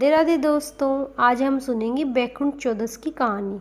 राधे राधे दोस्तों, आज हम सुनेंगे बैकुंठ चौदस की कहानी।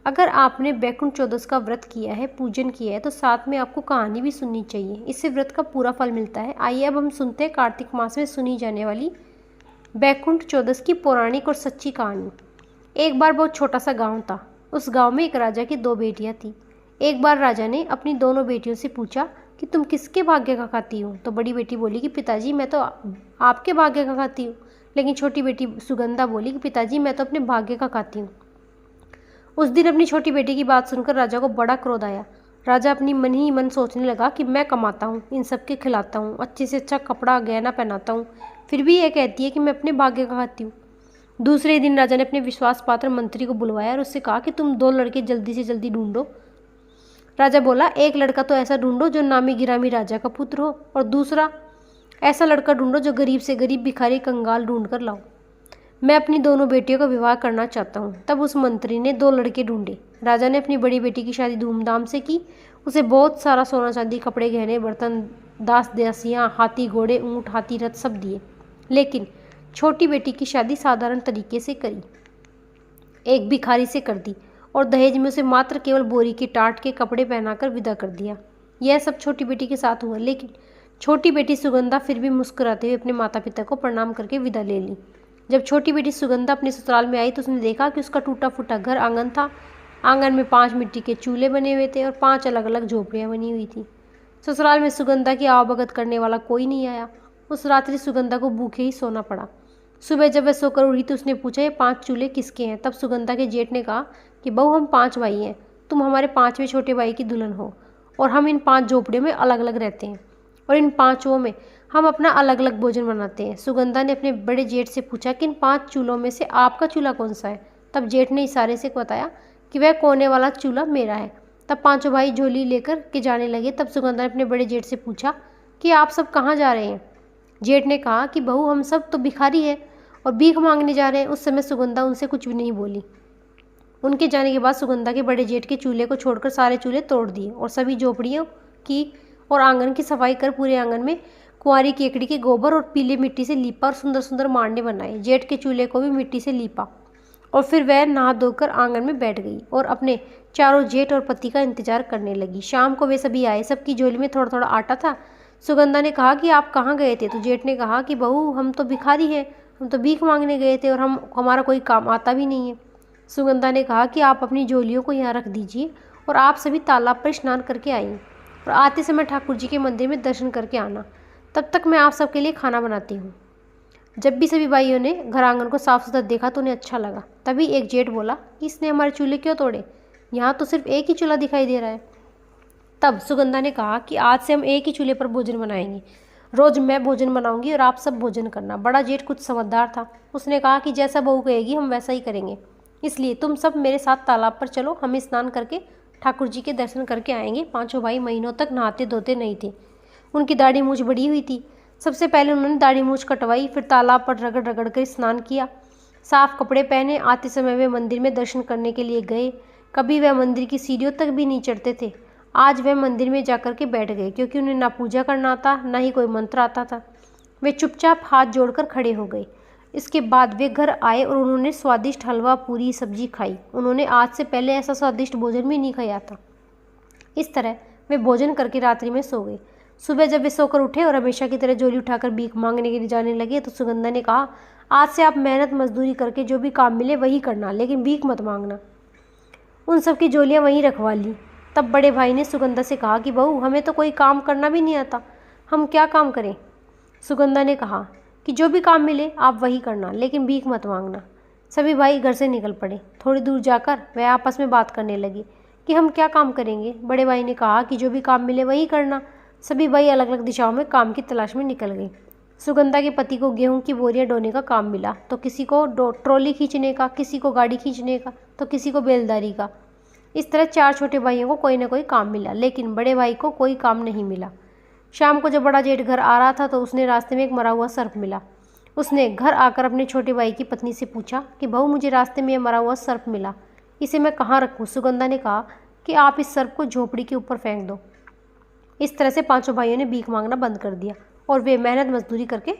अगर आपने बैकुंठ चौदस का व्रत किया है, पूजन किया है, तो साथ में आपको कहानी भी सुननी चाहिए। इससे व्रत का पूरा फल मिलता है। आइए अब हम सुनते हैं कार्तिक मास में सुनी जाने वाली बैकुंठ चौदस की पौराणिक और सच्ची कहानी। एक बार बहुत छोटा सा गाँव था। उस गाँव में एक राजा की 2 बेटियाँ थीं। एक बार राजा ने अपनी दोनों बेटियों से पूछा कि तुम किसके भाग्य का खाती हो। तो बड़ी बेटी बोली कि पिताजी मैं तो आपके भाग्य का खाती हूँ। लेकिन छोटी बेटी सुगंधा बोली कि पिताजी मैं तो अपने भाग्य का खाती हूँ। उस दिन अपनी छोटी बेटी की बात सुनकर राजा को बड़ा क्रोध आया। राजा अपनी मन ही मन सोचने लगा कि मैं कमाता हूँ, इन सबके खिलाता हूँ, अच्छे से अच्छा कपड़ा गहना पहनाता हूँ, फिर भी ये कहती है कि मैं अपने भाग्य का खाती हूँ। दूसरे दिन राजा ने अपने विश्वास पात्र मंत्री को बुलवाया और उससे कहा कि तुम 2 लड़के जल्दी से जल्दी ढूंढो। राजा बोला, एक लड़का तो ऐसा ढूंढो जो नामी गिरामी राजा का पुत्र हो, और दूसरा ऐसा लड़का ढूंढो जो गरीब से गरीब भिखारी कंगाल ढूंढ कर लाओ। मैं अपनी दोनों बेटियों का विवाह करना चाहता हूँ। तब उस मंत्री ने 2 लड़के ढूंढे। राजा ने अपनी बड़ी बेटी की शादी धूमधाम से की। उसे बहुत सारा सोना चांदी, कपड़े गहने बर्तन, दास दासियाँ, हाथी घोड़े ऊँट हाथी रथ सब दिए। लेकिन छोटी बेटी की शादी साधारण तरीके से करी, एक भिखारी से कर दी और दहेज में उसे मात्र केवल बोरी के टाट के कपड़े पहनाकर विदा कर दिया। यह सब छोटी बेटी के साथ हुआ। लेकिन छोटी बेटी सुगंधा फिर भी मुस्कुराते हुए अपने माता पिता को प्रणाम करके विदा ले ली। जब छोटी बेटी सुगंधा अपने ससुराल में आई तो उसने देखा कि उसका टूटा फूटा घर आंगन था। आंगन में 5 मिट्टी के चूल्हे बने हुए थे और 5 अलग अलग झोपड़ियाँ बनी हुई थी। ससुराल में सुगंधा की आवभगत करने वाला कोई नहीं आया। उस रात्रि सुगंधा को भूखे ही सोना पड़ा। सुबह जब वह सोकर उठी तो उसने पूछा, ये 5 चूल्हे किसके हैं। तब सुगंधा के जेठ ने कहा कि बहू हम 5 भाई हैं, तुम हमारे 5वें छोटे भाई की दुल्हन हो और हम इन 5 झोपड़ियों में अलग अलग रहते हैं और इन 5 में हम अपना अलग अलग भोजन बनाते हैं। सुगंधा ने अपने बड़े जेठ से पूछा कि इन 5 चूल्हों में से आपका चूल्हा कौन सा है। तब जेठ ने इशारे से बताया कि वह कोने वाला चूल्हा मेरा है। तब 5 भाई झोली लेकर के जाने लगे। तब सुगंधा ने अपने बड़े जेठ से पूछा कि आप सब कहाँ जा रहे हैं। जेठ ने कहा कि बहू हम सब तो भिखारी हैं और भीख मांगने जा रहे हैं। उस समय सुगंधा उनसे कुछ भी नहीं बोली। उनके जाने के बाद सुगंधा के बड़े जेठ के चूल्हे को छोड़कर सारे चूल्हे तोड़ दिए और सभी झोपड़ियों की और आंगन की सफाई कर पूरे आंगन में कुंवारी केकड़ी के गोबर और पीले मिट्टी से लीपा और सुंदर सुंदर मांडे बनाए। जेठ के चूल्हे को भी मिट्टी से लीपा और फिर वह नहा धोकर आंगन में बैठ गई और अपने चारों जेठ और पति का इंतजार करने लगी। शाम को वे सभी आए। सबकी झोली में थोड़ा थोड़ा आटा था। सुगंधा ने कहा कि आप कहाँ गए थे। तो जेठ ने कहा कि बहू हम तो भिखारी हैं, हम तो भीख मांगने गए थे और हमारा कोई काम आता भी नहीं है। सुगंधा ने कहा कि आप अपनी झोलियों को यहाँ रख दीजिए और आप सभी तालाब पर स्नान करके आइए और आते समय ठाकुर जी के मंदिर में दर्शन करके आना। तब तक मैं आप सबके लिए खाना बनाती हूँ। जब भी सभी भाइयों ने घर आंगन को साफ सुथरा देखा तो उन्हें अच्छा लगा। तभी एक जेठ बोला कि इसने हमारे चूल्हे क्यों तोड़े, यहाँ तो सिर्फ एक ही चूल्हा दिखाई दे रहा है। तब सुगंधा ने कहा कि आज से हम एक ही चूल्हे पर भोजन बनाएंगे। रोज मैं भोजन बनाऊंगी और आप सब भोजन करना। बड़ा जेठ कुछ समझदार था। उसने कहा कि जैसा बहू कहेगी हम वैसा ही करेंगे, इसलिए तुम सब मेरे साथ तालाब पर चलो, हम स्नान करके ठाकुर जी के दर्शन करके आएंगे। 5 भाई महीनों तक नहाते धोते नहीं थे। उनकी दाढ़ी मूछ बड़ी हुई थी। सबसे पहले उन्होंने दाढ़ी मूछ कटवाई, फिर तालाब पर रगड़ रगड़ कर स्नान किया। साफ कपड़े पहने आते समय वे मंदिर में दर्शन करने के लिए गए। कभी वह मंदिर की सीढ़ियों तक भी नहीं चढ़ते थे। आज वह मंदिर में जाकर के बैठ गए क्योंकि उन्हें ना पूजा करना आता ना ही कोई मंत्र आता था। वे चुपचाप हाथ जोड़कर खड़े हो गए। इसके बाद वे घर आए और उन्होंने स्वादिष्ट हलवा पूरी सब्जी खाई। उन्होंने आज से पहले ऐसा स्वादिष्ट भोजन भी नहीं खाया था। इस तरह वे भोजन करके रात्रि में सो गए। सुबह जब वे सोकर उठे और हमेशा की तरह झोली उठाकर भीख मांगने के लिए जाने लगे तो सुगंधा ने कहा, आज से आप मेहनत मजदूरी करके जो भी काम मिले वही करना, लेकिन भीख मत मांगना। उन सबकी झोलियाँ वहीं रखवा ली। तब बड़े भाई ने सुगंधा से कहा कि बहू हमें तो कोई काम करना भी नहीं आता, हम क्या काम करें। सुगंधा ने कहा कि जो भी काम मिले आप वही करना, लेकिन भीख मत मांगना। सभी भाई घर से निकल पड़े। थोड़ी दूर जाकर वह आपस में बात करने लगे कि हम क्या काम करेंगे। बड़े भाई ने कहा कि जो भी काम मिले वही करना। सभी भाई अलग अलग दिशाओं में काम की तलाश में निकल गए। सुगंधा के पति को गेहूं की बोरियां ढोने का काम मिला, तो किसी को ट्रॉली खींचने का, किसी को गाड़ी खींचने का, तो किसी को बेलदारी का। इस तरह 4 छोटे भाइयों को कोई ना कोई काम मिला, लेकिन बड़े भाई को कोई काम नहीं मिला। शाम को जब बड़ा जेठ घर आ रहा था तो उसने रास्ते में एक मरा हुआ सर्प मिला। उसने घर आकर अपने छोटे भाई की पत्नी से पूछा कि बहू मुझे रास्ते में यह मरा हुआ सर्प मिला, इसे मैं कहाँ रखूँ। सुगंधा ने कहा कि आप इस सर्प को झोपड़ी के ऊपर फेंक दो। इस तरह से 5 भाइयों ने भीख मांगना बंद कर दिया और वे मेहनत मजदूरी करके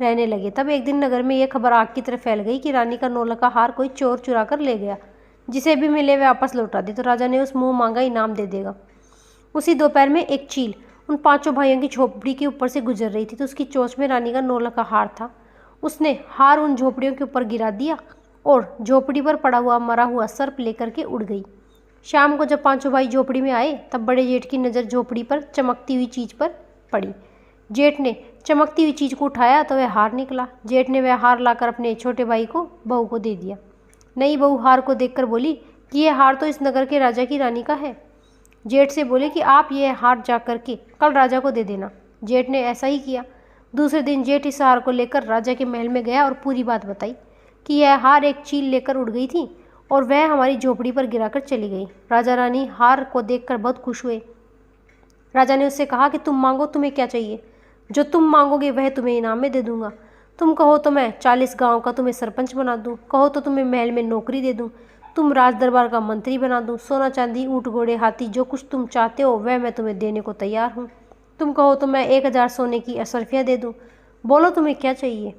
रहने लगे। तब एक दिन नगर में यह खबर आग की तरह फैल गई कि रानी का 9 लाख का हार कोई चोर चुरा कर ले गया। जिसे भी मिले वह वापस लौटा दे तो राजा ने उस मुंह मांगा इनाम दे देगा। उसी दोपहर में एक चील उन 5 भाइयों की झोपड़ी के ऊपर से गुजर रही थी तो उसकी चोंच में रानी का 9 लाख का हार था। उसने हार उन झोपड़ियों के ऊपर गिरा दिया और झोपड़ी पर पड़ा हुआ मरा हुआ सर्प लेकर के उड़ गई। शाम को जब 5 भाई झोपड़ी में आए तब बड़े जेठ की नज़र झोपड़ी पर चमकती हुई चीज़ पर पड़ी। जेठ ने चमकती हुई चीज़ को उठाया तो वह हार निकला। जेठ ने वह हार लाकर अपने छोटे भाई को बहू को दे दिया। नई बहू हार को देखकर बोली कि यह हार तो इस नगर के राजा की रानी का है। जेठ से बोले कि आप यह हार जा कर के कल राजा को दे देना। जेठ ने ऐसा ही किया। दूसरे दिन जेठ इस हार को लेकर राजा के महल में गया और पूरी बात बताई कि यह हार एक चील लेकर उड़ गई थी और वह हमारी झोपड़ी पर गिराकर चली गई। राजा रानी हार को देखकर बहुत खुश हुए। राजा ने उससे कहा कि तुम मांगो, तुम्हें क्या चाहिए? जो तुम मांगोगे वह तुम्हें इनाम में दे दूंगा। तुम कहो तो मैं 40 गांव का तुम्हें सरपंच बना दूं, कहो तो तुम्हें महल में नौकरी दे दूं, तुम राज दरबार का मंत्री बना दूं, सोना चांदी ऊँट घोड़े हाथी जो कुछ तुम चाहते हो वह मैं तुम्हें देने को तैयार हूँ। तुम कहो तो मैं 1000 सोने की असरफियाँ दे दूँ। बोलो तुम्हें क्या चाहिए?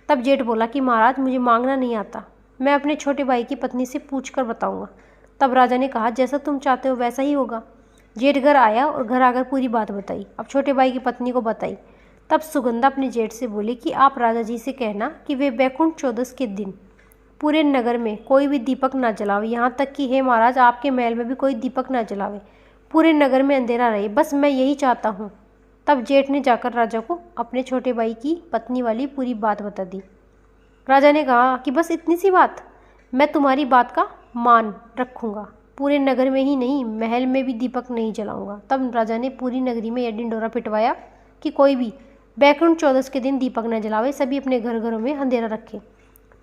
तब जेठ बोला कि महाराज मुझे मांगना नहीं आता, मैं अपने छोटे भाई की पत्नी से पूछ कर बताऊँगा। तब राजा ने कहा जैसा तुम चाहते हो वैसा ही होगा। जेठ घर आया और घर आकर पूरी बात बताई। अब छोटे भाई की पत्नी को बताई। तब सुगंधा अपने जेठ से बोली कि आप राजा जी से कहना कि वे बैकुंठ चौदस के दिन पूरे नगर में कोई भी दीपक ना जलावे, यहाँ तक कि हे महाराज आपके महल में भी कोई दीपक ना जलावे, पूरे नगर में अंधेरा रहे, बस मैं यही चाहता हूँ। तब जेठ ने जाकर राजा को अपने छोटे भाई की पत्नी वाली पूरी बात बता दी। राजा ने कहा कि बस इतनी सी बात, मैं तुम्हारी बात का मान रखूँगा, पूरे नगर में ही नहीं महल में भी दीपक नहीं जलाऊंगा। तब राजा ने पूरी नगरी में यह ढिंढोरा पिटवाया कि कोई भी बैकुंठ चौदस के दिन दीपक न जलावे, सभी अपने घर घरों में अंधेरा रखे।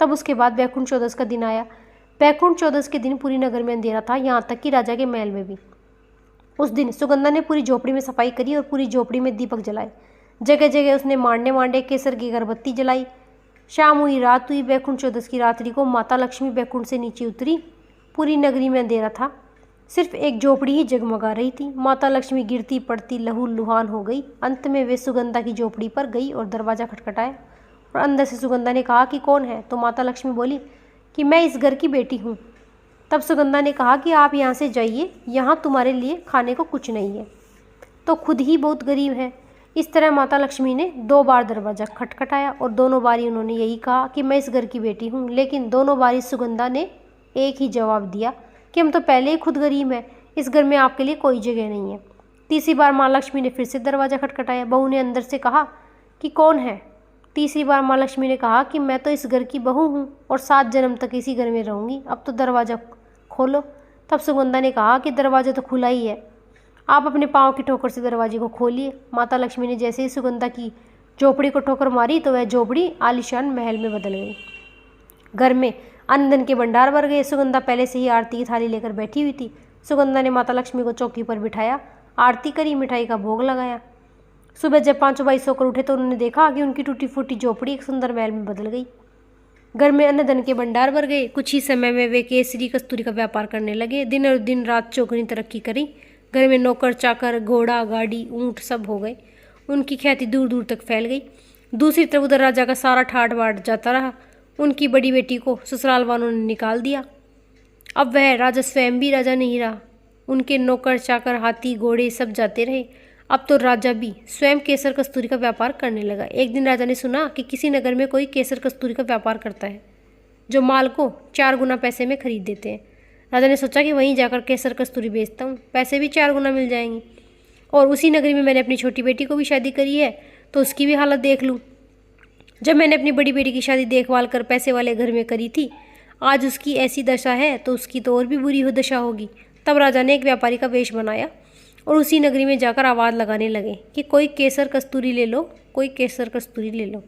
तब उसके बाद बैकुंठ चौदस का दिन आया। बैकुंठ चौदस के दिन पूरी नगर में अंधेरा था, यहाँ तक कि राजा के महल में भी। उस दिन सुगंधा ने पूरी झोपड़ी में सफाई करी और पूरी झोपड़ी में दीपक जलाए। जगह जगह उसने मांडे मांडे केसर की अगरबत्ती जलाई। शाम हुई, रात हुई। बैकुंठ चौदस की रात्रि को माता लक्ष्मी बैकुंठ से नीचे उतरी। पूरी नगरी में अंधेरा था, सिर्फ एक झोपड़ी ही जगमगा रही थी। माता लक्ष्मी गिरती पड़ती लहू लुहान हो गई। अंत में वे सुगंधा की झोपड़ी पर गई और दरवाज़ा खटखटाया और अंदर से सुगंधा ने कहा कि कौन है? तो माता लक्ष्मी बोली कि मैं इस घर की बेटी हूँ। तब सुगंधा ने कहा कि आप यहाँ से जाइए, यहाँ तुम्हारे लिए खाने को कुछ नहीं है, तो खुद ही बहुत गरीब है। इस तरह माता लक्ष्मी ने 2 बार दरवाज़ा खटखटाया और दोनों बारी उन्होंने यही कहा कि मैं इस घर की बेटी हूँ, लेकिन दोनों बारी सुगंधा ने एक ही जवाब दिया कि हम तो पहले ही खुद गरीब हैं, इस घर में आपके लिए कोई जगह नहीं है। तीसरी बार माँ लक्ष्मी ने फिर से दरवाज़ा खटखटाया। बहू ने अंदर से कहा कि कौन है? तीसरी बार माँ लक्ष्मी ने कहा कि मैं तो इस घर की बहू हूँ और 7 जन्म तक इसी घर में रहूँगी, अब तो दरवाज़ा खोलो। तब सुगंधा ने कहा कि दरवाज़ा तो खुला ही है, आप अपने पाँव की ठोकर से दरवाजे को खोलिए। माता लक्ष्मी ने जैसे ही सुगंधा की झोपड़ी को ठोकर मारी तो वह झोपड़ी आलीशान महल में बदल गई। घर में अन्न धन के भंडार भर गए। सुगंधा पहले से ही आरती की थाली लेकर बैठी हुई थी। सुगंधा ने माता लक्ष्मी को चौकी पर बिठाया, आरती करी, मिठाई का भोग लगाया। सुबह जब 5 भाई सोकर उठे तो उन्होंने देखा कि उनकी टूटी फूटी झोपड़ी एक सुंदर महल में बदल गई। घर में अन्न धन के भंडार भर गए। कुछ ही समय में वे केसरी कस्तूरी का व्यापार करने लगे। दिन और दिन रात चौगुनी तरक्की करी। घर में नौकर चाकर घोड़ा गाड़ी ऊँट सब हो गए। उनकी ख्याति दूर दूर तक फैल गई। दूसरी तरफ उधर राजा का सारा ठाट बाट जाता रहा। उनकी बड़ी बेटी को ससुराल वालों ने निकाल दिया। अब वह राजा स्वयं भी राजा नहीं रहा। उनके नौकर चाकर हाथी घोड़े सब जाते रहे। अब तो राजा भी स्वयं केसर कस्तूरी का व्यापार करने लगा। एक दिन राजा ने सुना कि किसी नगर में कोई केसर कस्तूरी का व्यापार करता है जो माल को 4 गुना पैसे में खरीद देते हैं। राजा ने सोचा कि वहीं जाकर केसर कस्तूरी बेचता हूँ, पैसे भी 4 गुना मिल जाएंगे। और उसी नगरी में मैंने अपनी छोटी बेटी को भी शादी करी है तो उसकी भी हालत देख लूँ। जब मैंने अपनी बड़ी बेटी की शादी देखभाल कर पैसे वाले घर में करी थी, आज उसकी ऐसी दशा है तो उसकी तो और भी बुरी हो दशा होगी। तब राजा ने एक व्यापारी का वेश बनाया और उसी नगरी में जाकर आवाज़ लगाने लगे कि कोई केसर कस्तूरी ले लो, कोई केसर कस्तूरी ले लो।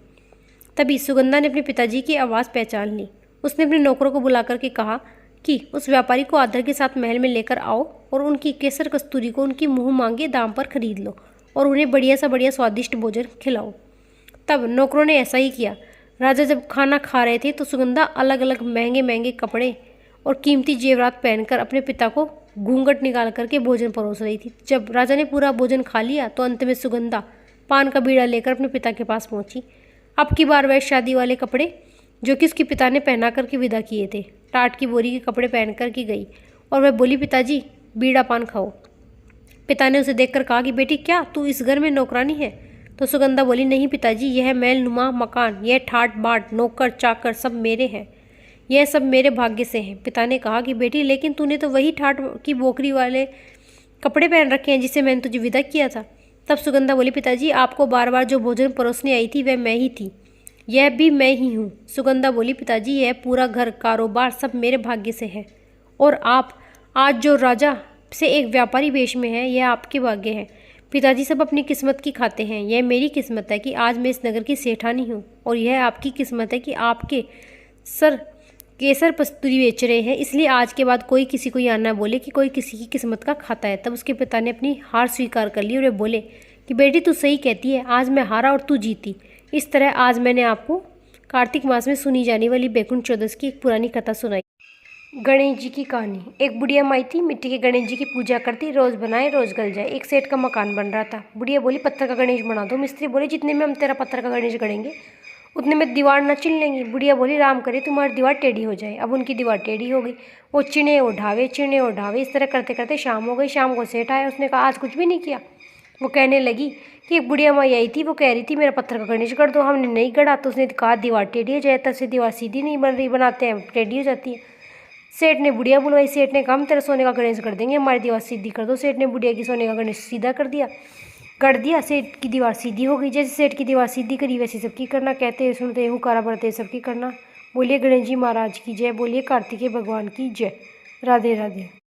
तभी सुगंधा ने अपने पिताजी की आवाज़ पहचान ली। उसने अपने नौकरों को बुला करके कहा कि उस व्यापारी को आदर के साथ महल में लेकर आओ और उनकी केसर कस्तूरी को उनकी मुँह मांगे दाम पर खरीद लो और उन्हें बढ़िया सा बढ़िया स्वादिष्ट भोजन खिलाओ। तब नौकरों ने ऐसा ही किया। राजा जब खाना खा रहे थे तो सुगंधा अलग अलग महंगे महंगे कपड़े और कीमती जेवरात पहनकर अपने पिता को घूंघट निकाल करके भोजन परोस रही थी। जब राजा ने पूरा भोजन खा लिया तो अंत में सुगंधा पान का बीड़ा लेकर अपने पिता के पास पहुंची। अब की बार वह शादी वाले कपड़े जो कि उसके पिता ने पहना करके विदा किए थे, टाट की बोरी के कपड़े पहन कर की गई और वह बोली, पिताजी बीड़ा पान खाओ। पिता ने उसे देखकर कहा कि बेटी क्या तू इस घर में नौकरानी है? तो सुगंधा बोली, नहीं पिताजी, यह महल नुमा मकान, यह ठाट बाट नौकर चाकर सब मेरे हैं, यह सब मेरे भाग्य से हैं। पिता ने कहा कि बेटी लेकिन तूने तो वही ठाट की बोकरी वाले कपड़े पहन रखे हैं जिससे मैंने तुझे विदा किया था। तब सुगंधा बोली, पिताजी आपको बार बार जो भोजन परोसने आई थी वह मैं ही थी, यह भी मैं ही हूँ। सुगंधा बोली, पिताजी यह पूरा घर कारोबार सब मेरे भाग्य से है और आप आज जो राजा से एक व्यापारी वेश में है यह आपके भाग्य है। पिताजी सब अपनी किस्मत की खाते हैं, यह मेरी किस्मत है कि आज मैं इस नगर की सेठानी हूँ और यह आपकी किस्मत है कि आपके सर केसर पस्तूरी बेच रहे हैं, इसलिए आज के बाद कोई किसी को यह ना बोले कि कोई किसी की किस्मत का खाता है। तब उसके पिता ने अपनी हार स्वीकार कर ली और वे बोले कि बेटी तू सही कहती है, आज मैं हारा और तू जीती। इस तरह आज मैंने आपको कार्तिक मास में सुनी जाने वाली बैकुंठ चौदस की एक पुरानी कथा सुनाई। गणेश जी की कहानी। एक बुढ़िया माई थी, मिट्टी के गणेश जी की पूजा करती, रोज बनाए रोज गल जाए। एक सेठ का मकान बन रहा था। बुढ़िया बोली, पत्थर का गणेश बना दो। मिस्त्री बोले, जितने में हम तेरा पत्थर का गणेश गढ़ेंगे उतने में दीवार न चिन लेंगी। बुढ़िया बोली, राम करे तुम्हारी दीवार टेढ़ी हो जाए। अब उनकी दीवार टेढ़ी हो गई। वो चिने उठावे चिने उठावे, इस तरह करते करते शाम हो गई। शाम को सेठ आया, उसने कहा आज कुछ भी नहीं किया। वो कहने लगी कि एक बुढ़िया माई आई थी, वो कह रही थी मेरा पत्थर का गणेश गढ़ दो। हमने नहीं गढ़ा तो उसने कहा दीवार टेढ़ी हो जाए। तब से दीवार सीधी नहीं बन रही, बनाते हैं टेढ़ी हो जाती है। सेठ ने बुढ़िया बुलवाई। सेठ ने कहा हम तेरा सोने का गणेश कर देंगे, हमारी दीवार सीधी कर दो। सेठ ने बुढ़िया की सोने का गणेश सीधा कर दिया, कर दिया। सेठ की दीवार सीधी हो गई। जैसे सेठ की दीवार सीधी करी वैसे सबकी करना। कहते सुनते हुकारा भरते सबकी करना। बोलिए गणेश जी महाराज की जय, बोलिए कार्तिकेय भगवान की जय। राधे राधे।